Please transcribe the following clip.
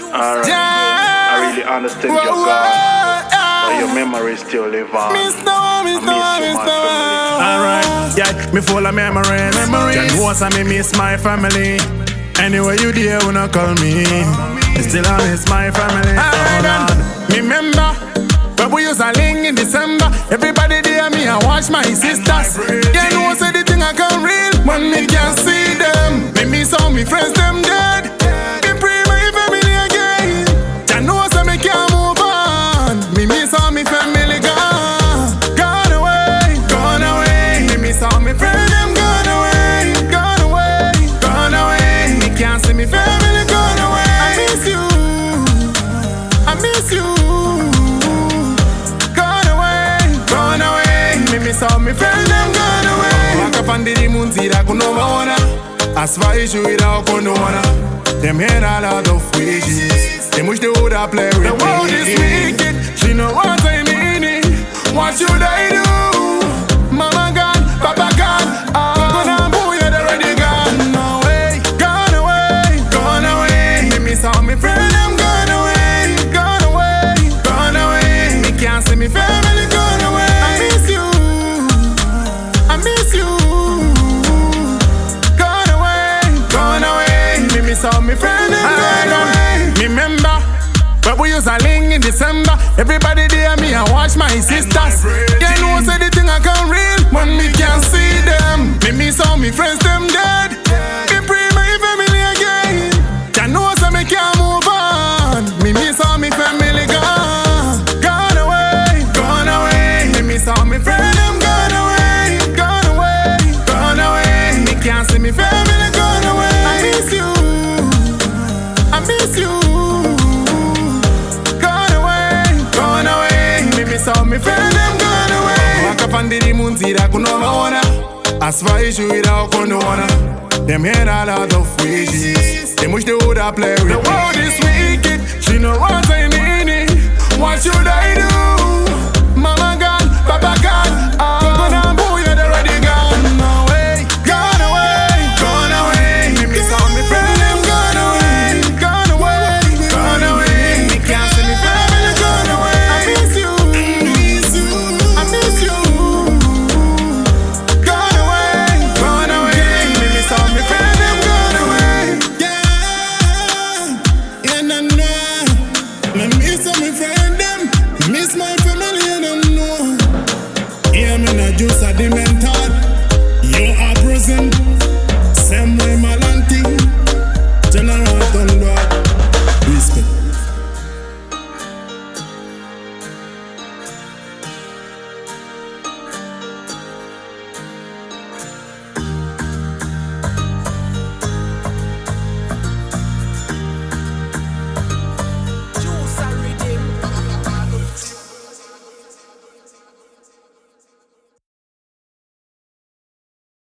Alright, I really understand your God, but your memories still live on. I miss you, my family. Alright, yeah, me full of memories. Jusa, me miss my family. Anyway you there, when I call me, still I miss my family. Me remember when we used to link in December. Everybody there, me I watch my sisters. You know say the thing I can real when me can't see them. Me miss all me friends, them dead. Me pray my family again. You know say me can't move on. Me miss all me family gone. Gone away, gone away. Me miss all me friends, them gone away. Gone away, gone away. Me can't see me family gone away. I miss you, I miss you. Saw me friend them gone away. Walk up on the moon, see that could no wanna. As far as you without condona. Them head a lot of wages. Them wish they woulda play with me. The world is wicked, she know what I mean. What should I do? Mama gone, Papa gone. Gonna boo you, they already gone. No way, gone away, gone away. Me miss all me friend them gone away. Gone away, gone away. Me can't see me family gone away. I miss you, I miss you. Gone away, gone away. Me miss all me friends gone away. Me remember when we used to link in December. Everybody there, me I watch my sisters. You know say the thing I can real when me can't see them. Me miss all me friends, them dead. Me pray my family again. You know say me can't move on. Me miss all me family gone. Gone away, gone away. Me miss all me friends, them gone away. Gone away, gone away. Me can't see me family gone away. I miss you, I miss you. Gone away, gone away. Me miss all me friends, them gone away. Walk up on the moon, see that could no wanna. As far as you without condona. Them head a lot of wages. Them wish they woulda play with me. The world is